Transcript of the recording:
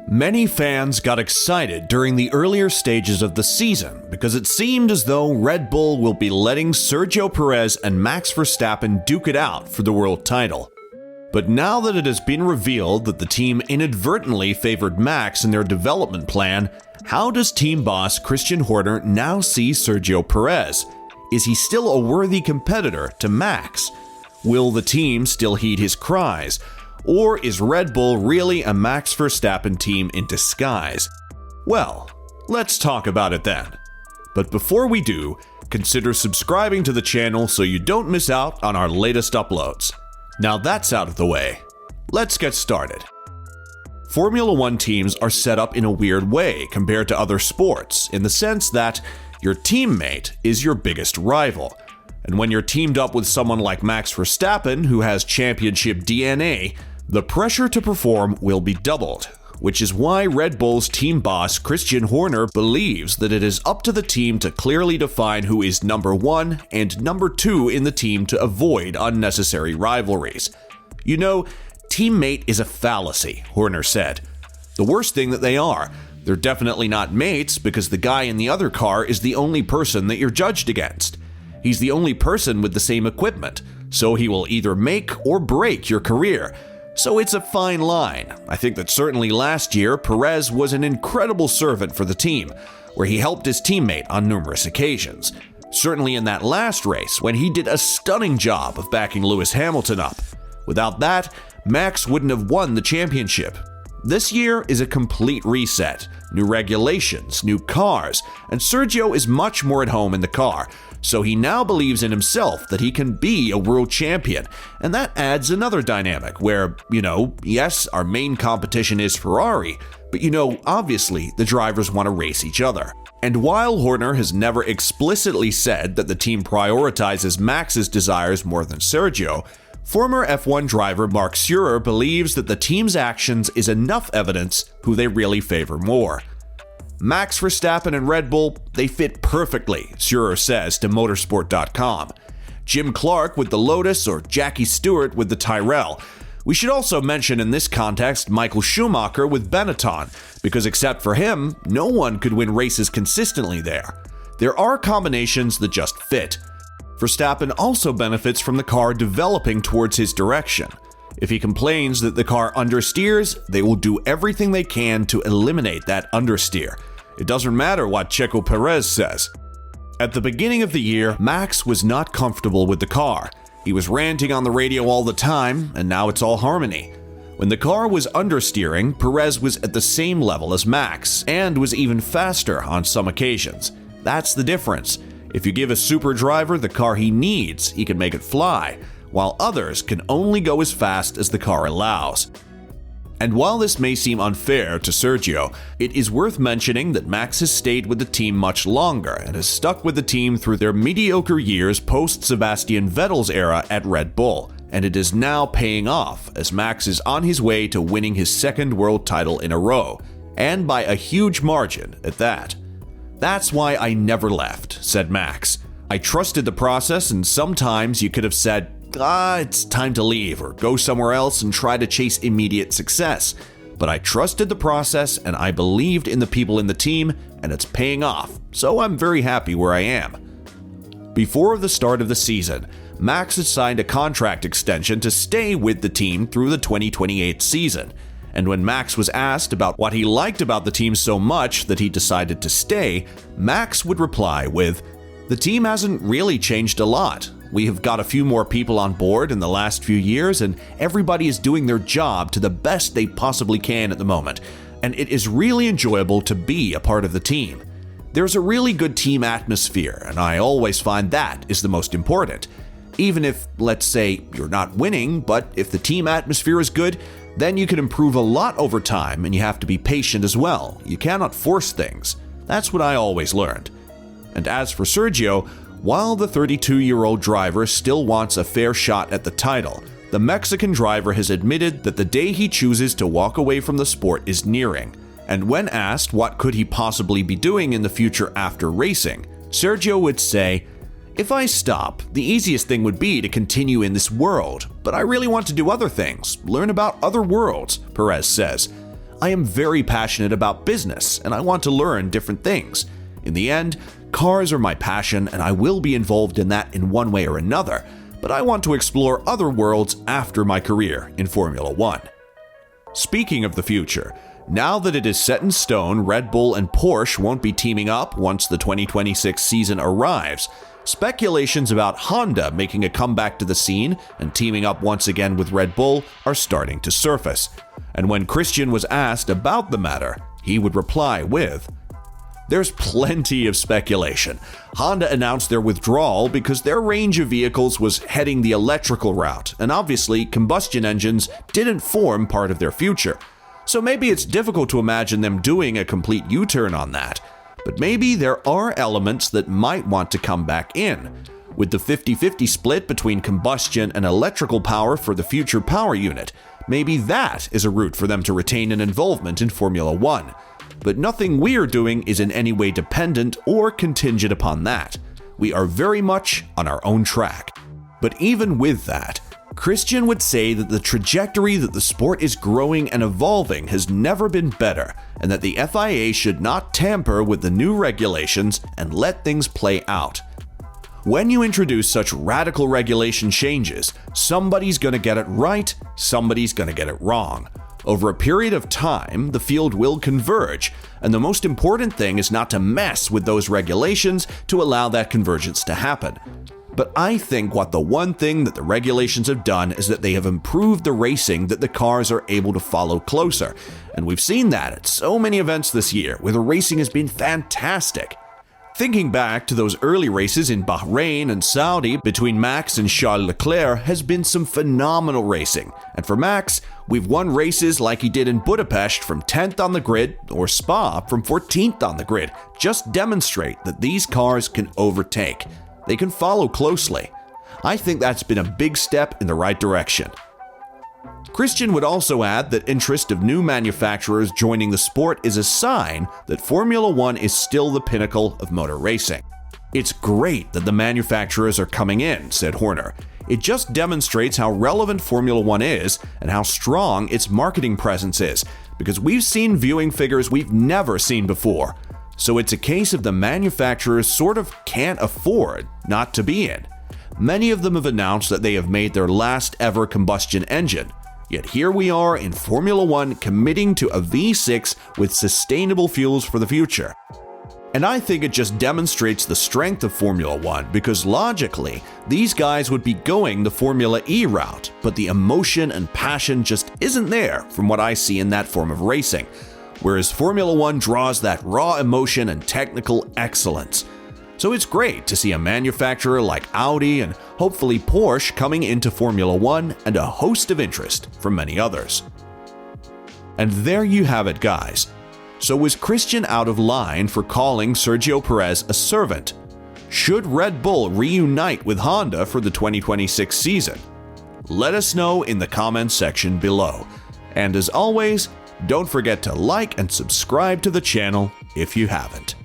Many fans got excited during the earlier stages of the season because it seemed as though Red Bull will be letting Sergio Perez and Max Verstappen duke it out for the world title. But now that it has been revealed that the team inadvertently favored Max in their development plan, how does team boss Christian Horner now see Sergio Perez? Is he still a worthy competitor to Max? Will the team still heed his cries? Or is Red Bull really a Max Verstappen team in disguise? Well, let's talk about it then. But before we do, consider subscribing to the channel so you don't miss out on our latest uploads. Now that's out of the way, let's get started. Formula One teams are set up in a weird way compared to other sports, in the sense that your teammate is your biggest rival. And when you're teamed up with someone like Max Verstappen, who has championship DNA, the pressure to perform will be doubled, which is why Red Bull's team boss Christian Horner believes that it is up to the team to clearly define who is number one and number two in the team to avoid unnecessary rivalries. You know, teammate is a fallacy, Horner said. The worst thing that they are. They're definitely not mates because the guy in the other car is the only person that you're judged against. He's the only person with the same equipment, so he will either make or break your career. So it's a fine line. I think that certainly last year, Perez was an incredible servant for the team, where he helped his teammate on numerous occasions. Certainly in that last race, when he did a stunning job of backing Lewis Hamilton up. Without that, Max wouldn't have won the championship. This year is a complete reset, new regulations, new cars, and Sergio is much more at home in the car, so he now believes in himself that he can be a world champion, and that adds another dynamic where, yes, our main competition is Ferrari, but obviously the drivers want to race each other. And while Horner has never explicitly said that the team prioritizes Max's desires more than Sergio, former F1 driver Mark Surer believes that the team's actions is enough evidence who they really favor more. Max Verstappen and Red Bull, they fit perfectly, Surer says to motorsport.com. Jim Clark with the Lotus or Jackie Stewart with the Tyrrell. We should also mention in this context Michael Schumacher with Benetton, because except for him, no one could win races consistently there. There are combinations that just fit. Verstappen also benefits from the car developing towards his direction. If he complains that the car understeers, they will do everything they can to eliminate that understeer. It doesn't matter what Sergio Perez says. At the beginning of the year, Max was not comfortable with the car. He was ranting on the radio all the time, and now it's all harmony. When the car was understeering, Perez was at the same level as Max, and was even faster on some occasions. That's the difference. If you give a super driver the car he needs, he can make it fly, while others can only go as fast as the car allows. And while this may seem unfair to Sergio, it is worth mentioning that Max has stayed with the team much longer and has stuck with the team through their mediocre years post-Sebastian Vettel's era at Red Bull, and it is now paying off as Max is on his way to winning his second world title in a row, and by a huge margin at that. "That's why I never left," said Max. "I trusted the process, and sometimes you could have said, it's time to leave or go somewhere else and try to chase immediate success. But I trusted the process and I believed in the people in the team, and it's paying off, so I'm very happy where I am." Before the start of the season, Max had signed a contract extension to stay with the team through the 2028 season. And when Max was asked about what he liked about the team so much that he decided to stay, Max would reply with, "The team hasn't really changed a lot. We have got a few more people on board in the last few years, and everybody is doing their job to the best they possibly can at the moment, and it is really enjoyable to be a part of the team. There's a really good team atmosphere, and I always find that is the most important. Even if, let's say, you're not winning, but if the team atmosphere is good, then you can improve a lot over time, and you have to be patient as well. You cannot force things. That's what I always learned." And as for Sergio, while the 32-year-old driver still wants a fair shot at the title, the Mexican driver has admitted that the day he chooses to walk away from the sport is nearing. And when asked what could he possibly be doing in the future after racing, Sergio would say, If I stop, the easiest thing would be to continue in this world, but I really want to do other things, learn about other worlds, Perez says. I am very passionate about business and I want to learn different things. In the end, cars are my passion and I will be involved in that in one way or another, but I want to explore other worlds after my career in Formula One. Speaking of the future, now that it is set in stone Red Bull and Porsche won't be teaming up once the 2026 season arrives, speculations about Honda making a comeback to the scene and teaming up once again with Red Bull are starting to surface. And when Christian was asked about the matter, he would reply with, "There's plenty of speculation. Honda announced their withdrawal because their range of vehicles was heading the electrical route, and obviously combustion engines didn't form part of their future. So maybe it's difficult to imagine them doing a complete U-turn on that. But maybe there are elements that might want to come back in. With the 50-50 split between combustion and electrical power for the future power unit, maybe that is a route for them to retain an involvement in Formula One. But nothing we're doing is in any way dependent or contingent upon that. We are very much on our own track." But even with that, Christian would say that the trajectory that the sport is growing and evolving has never been better, and that the FIA should not tamper with the new regulations and let things play out. When you introduce such radical regulation changes, somebody's going to get it right, somebody's going to get it wrong. Over a period of time, the field will converge, and the most important thing is not to mess with those regulations to allow that convergence to happen. But I think the one thing that the regulations have done is that they have improved the racing that the cars are able to follow closer. And we've seen that at so many events this year, where the racing has been fantastic. Thinking back to those early races in Bahrain and Saudi between Max and Charles Leclerc has been some phenomenal racing. And for Max, we've won races like he did in Budapest from 10th on the grid, or Spa from 14th on the grid. Just demonstrate that these cars can overtake. They can follow closely. I think that's been a big step in the right direction. Christian would also add that interest of new manufacturers joining the sport is a sign that Formula One is still the pinnacle of motor racing. "It's great that the manufacturers are coming in," said Horner. "It just demonstrates how relevant Formula One is and how strong its marketing presence is, because we've seen viewing figures we've never seen before. So it's a case of the manufacturers sort of can't afford not to be in. Many of them have announced that they have made their last ever combustion engine. Yet here we are in Formula One committing to a V6 with sustainable fuels for the future." And I think it just demonstrates the strength of Formula One, because logically, these guys would be going the Formula E route, but the emotion and passion just isn't there from what I see in that form of racing. Whereas Formula One draws that raw emotion and technical excellence. So it's great to see a manufacturer like Audi and hopefully Porsche coming into Formula One, and a host of interest from many others. And there you have it, guys. So was Christian out of line for calling Sergio Perez a servant? Should Red Bull reunite with Honda for the 2026 season? Let us know in the comments section below. And as always, don't forget to like and subscribe to the channel if you haven't.